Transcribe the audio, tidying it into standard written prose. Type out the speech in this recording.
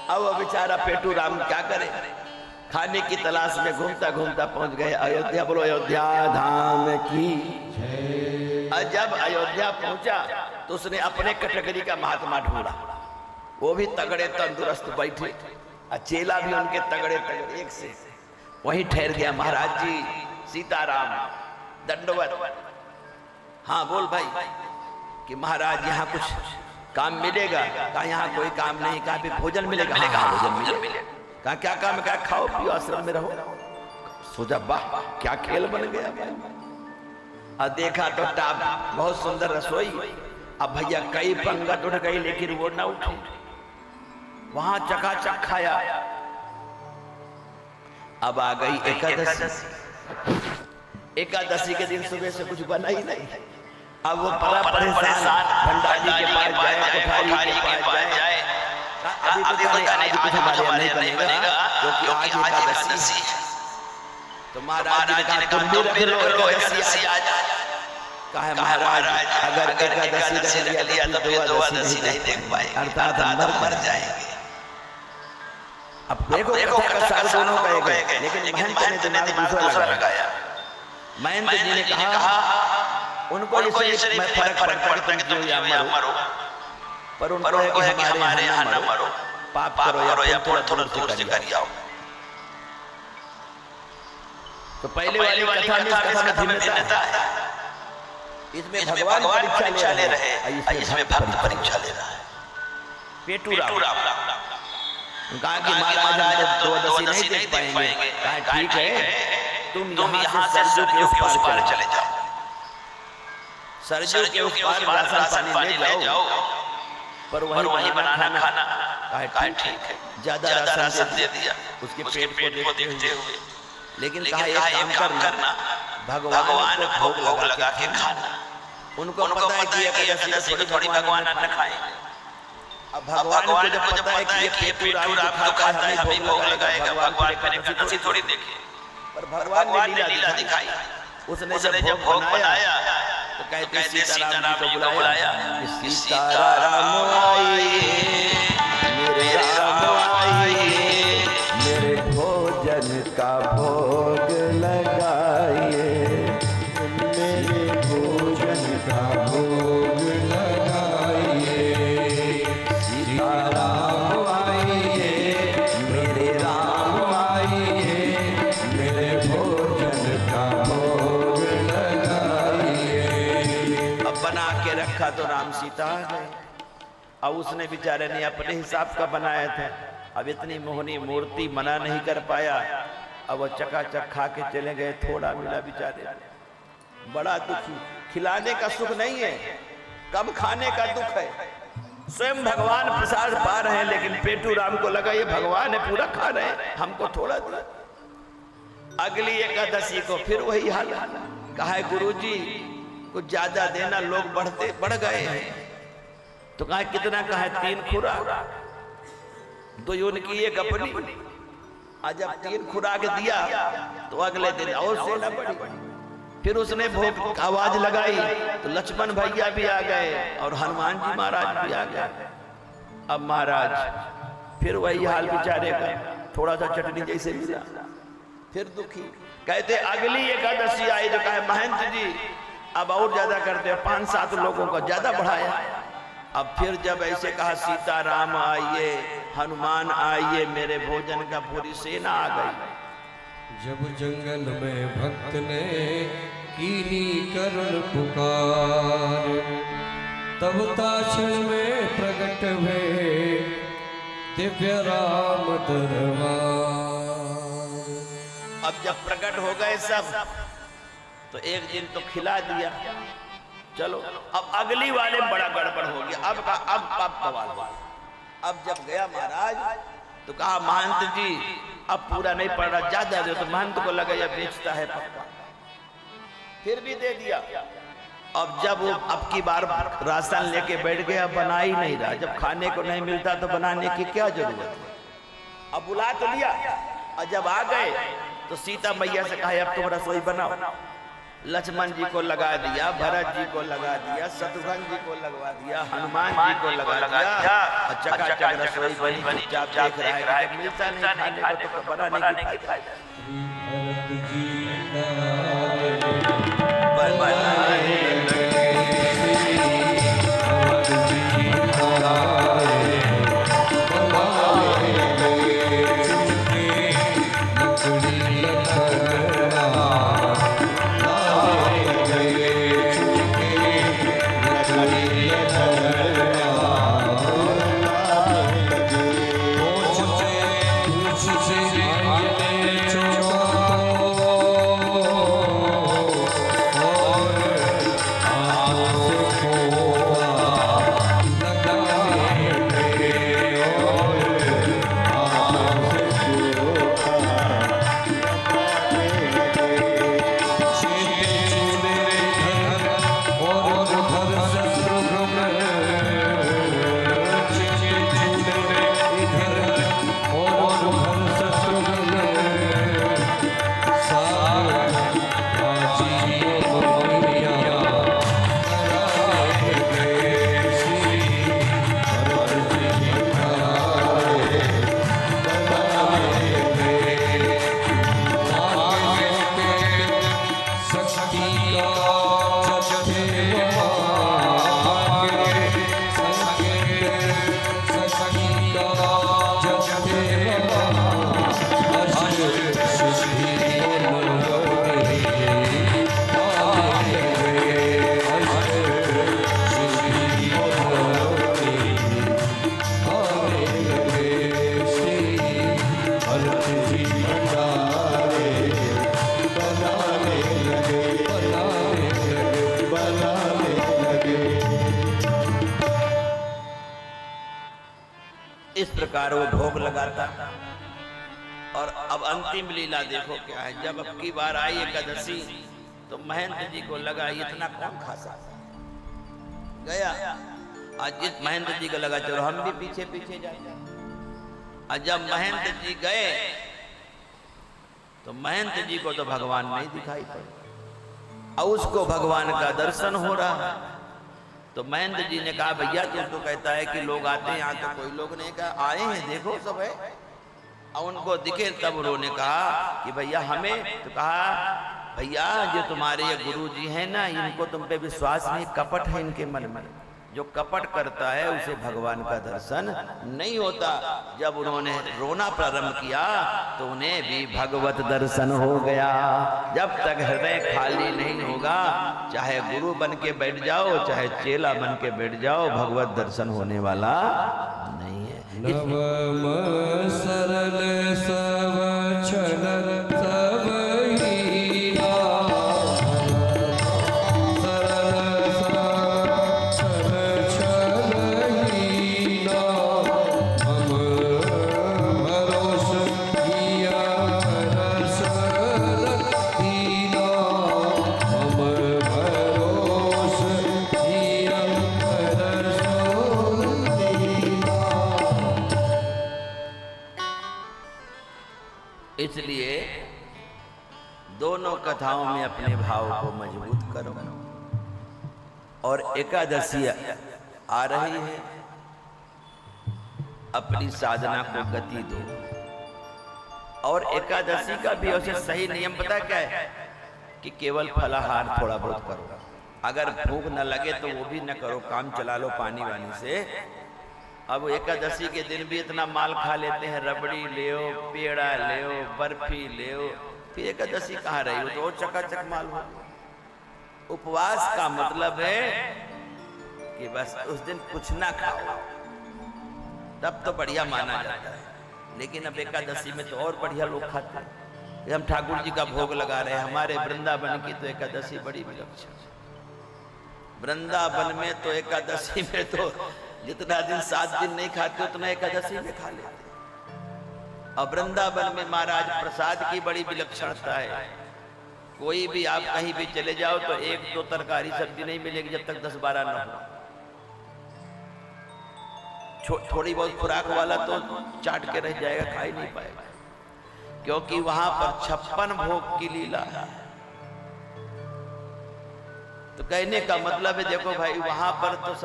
अब वो बेचारा पेटू राम क्या करे, खाने की तलाश में घूमता घूमता पहुंच गए अयोध्या। बोलो अयोध्या धाम की। और जब अयोध्या पहुंचा तो उसने अपने कैटेगरी का महात्मा ढूंढा, वो भी तगड़े तंदुरुस्त बैठे, चेला भी उनके तगड़े तगड़े एक से। वहीं ठहर गया, महाराज जी सीताराम दंडवत। हाँ बोल भाई कि महाराज यहाँ कुछ काम मिलेगा? कहा यहाँ कोई काम नहीं। कहा भी भोजन मिलेगा? हाँ भोजन मिलेगा। कहा क्या काम है? कहा खाओ पियो आश्रम में रहो। सोचा वाह क्या खेल बन गया भाई। और देखा तो टाप बहुत सुंदर रसोई। अब भैया कई पंगत उठ गई लेकिन वो ना उठी, वहां चकाचक खाया। अब आ गई एकादशी। एकादशी के दिन सुबह से कुछ बना ही नहीं। अब वो बड़ा परेशान भंडारी के पास जाए, कोठारी के पास जाए। अभी तो आज कुछ हमारे नहीं बनेगा क्योंकि आज एकादशी। तो महाराज ने कहा तुम भी रख लो एकादशी आज। कहा महाराज अगर एकादशी रख लिया तो द्वादशी नहीं देख पाएंगे, अर्थात हम मर जाएंगे। अब देखो कथा का सार दोनों कहेंगे, लेकिन महंत ने दिमाग दूसरा लगाया। महंत जी ने कहा उनको इससे मैं फर्क पड़ता है तुम जो या मरो, पर उनको है कि हमारे यहाँ न मरो, पाप करो या थोड़ा दूर से कर जाओ। तो पहले वाली कथा में भिन्नता है। इसमें भगवान परीक्षा ले रहे हैं, इसमें भक्त परीक्षा ले रहा है। पेटू राम कहा कि महाराज हम तो द्वादशी नहीं देख पाएंगे। कहा ठीक है तुम यहाँ से सरजू के उस पार चले जाओ, सरजू के उस पार राशन पानी ले जाओ, पर वही बनाना खाना। कहा ठीक है। ज्यादा राशन दे दिया उसके पेट को देखते हुए, लेकिन कहा एक काम करना भगवान को भोग लगा के खाना। उनको पता है कि एकादशी में थोड़ी भगवान अन्न खाएंगे। अब भगवान को जब पता है कि ये पेटू राम जो खाता है हमें भोग लगाएगा, भगवान पर एकादशी थोड़ी देखे। पर भगवान ने लीला दिखाई। उसने जब भोग बनाया तो कहते सीताराम को बुलाया, सीताराम आइए मेरे राम आइए, मेरे भोजन का भोग लगाइए, मेरे भोजन का भोग लगाइए। सीताराम आइए मेरे राम आइए, मेरे भोजन का भोग लगाइए। अब बना के रखा तो राम सीता आ गए। अब उसने बेचारे ने अपने हिसाब का बनाया था, अब इतनी मोहनी मूर्ति मना नहीं कर पाया। अब वो चकाचक खा के चले गए, थोड़ा मिला बेचारे, बड़ा दुखी। खिलाने का सुख नहीं है, कम खाने का दुख है। स्वयं भगवान प्रसाद पा रहे हैं, लेकिन पेटू राम को लगा ये भगवान है पूरा खा रहे हैं, हमको थोड़ा दिया। अगली एकादशी को फिर वही हाल। कहा गुरुजी कुछ ज्यादा देना, लोग बढ़ गए हैं। तो कहा कितना? कहा 3 खुराक, 2 उनकी एक अपनी। आज जब 3 खुराक दिया तो अगले दिन और सेना बढ़ी। फिर उसने भोग आवाज लगाई तो लक्ष्मण भैया भी आ गए और हनुमान जी महाराज भी आ गए। अब महाराज फिर वही हाल बेचारे का, थोड़ा सा चटनी जैसे मिला, फिर दुखी। कहते अगली एकादशी आई तो कहे महंत जी अब और ज्यादा करते, 5-7 लोगों को ज्यादा बढ़ाया। अब फिर जब ऐसे कहा सीताराम आइए, हनुमान आइए, मेरे भोजन का पूरी सेना आ गई। जब जंगल में भक्त ने कीनी करण पुकार, तब ताक्षण में प्रकट हुए दिव्य राम दरबार। अब जब प्रकट हो गए सब तो एक दिन तो खिला दिया, चलो। अब अगली वाले में बड़ा गड़बड़ हो गया। अब बवाल। अब जब गया महाराज तो कहा महंत जी अब पूरा नहीं पड़ रहा, ज्यादा दे। तो महंत को लगा यह बेचता है पक्का, फिर भी दे दिया। अब जब वो अब की बार राशन लेके बैठ गया, बना ही नहीं रहा। जब खाने को नहीं मिलता तो बनाने की क्या जरूरत है। अब बुला तो लिया, और जब आ गए तो सीता मैया से कहा अब तुम रसोई बनाओ। लक्ष्मण जी को लगा दिया, भरत जी को लगा दिया, शत्रुघ्न जी को लगवा दिया, हनुमान जी को लगा दिया। चकाचक रसोई बनी, चुपचाप देख रहा है कि मिलता नहीं खाने को तो बनाने की फायदा। इस प्रकार वो भोग लगाता। और अब अंतिम लीला देखो क्या है। जब अब की बार आई एकादशी तो महेंद्र जी को लगा इतना कौन खा सकता, गया आज जिस महेंद्र जी को लगा चलो हम भी पीछे पीछे जाए। और जब महेंद्र जी गए तो महेंद्र जी को तो भगवान नहीं दिखाई पड़े और उसको भगवान का दर्शन हो रहा है। तो महेंद्र जी ने कहा भैया तुम तो कहता है कि लोग आते हैं, यहाँ तो कोई लोग नहीं, कहा आए हैं देखो सब है। और उनको दिखे तब उन्होंने कहा कि भैया हमें, तो कहा भैया जो तुम्हारे ये गुरु जी हैं ना, इनको तुम पे विश्वास नहीं, कपट है इनके मन में। जो कपट करता है उसे भगवान का दर्शन नहीं होता। जब उन्होंने रोना प्रारंभ किया तो उन्हें भी भगवत दर्शन हो गया। जब तक हृदय खाली नहीं होगा, चाहे गुरु बन के बैठ जाओ चाहे चेला बन के बैठ जाओ, भगवत दर्शन होने वाला नहीं है। नवम सरल सब छल सब हीरा, सरल सब छल हीरा, हम भरोस किया सरल हीरा, हम भरोस किया रसूल हीरा। इसलिए दोनों कथाओं में अपने भाव को मजबूत करो। और एकादशी आ रही है, अपनी साधना को गति दो। और एकादशी का भी उसे सही नियम पता क्या है कि केवल फलाहार थोड़ा बहुत करो। अगर भूख न लगे तो वो भी न करो, काम चला लो पानी वानी से। अब एकादशी के दिन भी इतना माल खा लेते हैं, रबड़ी ले, पेड़ा ले, बर्फी ले, फिर एकादशी कहाँ रही हो, तो और चकाचक माल हो। उपवास का मतलब है कि बस उस दिन कुछ ना खाओ, तब तो बढ़िया माना जाता है। लेकिन अब एकादशी में तो और बढ़िया लोग खाते हैं। हम ठाकुर जी का भोग लगा रहे हैं, हमारे वृंदावन की तो एकादशी बड़ी विलक्षण। वृंदावन में तो एकादशी में तो जितना दिन 7 दिन नहीं खाते उतना एकादशी में खा लेते। और वृंदावन में महाराज प्रसाद की बड़ी विलक्षणता है। कोई भी आप कहीं भी चले जाओ तो 1-2 तरकारी सब्जी नहीं मिलेगी जब तक 10-12 न हो। थोड़ी बहुत खुराक वाला तो चाट के रह जाएगा, खा ही नहीं पाएगा, क्योंकि वहां पर 56 भोग की लीला है। तो कहने का मतलब है देखो भाई वहां पर तो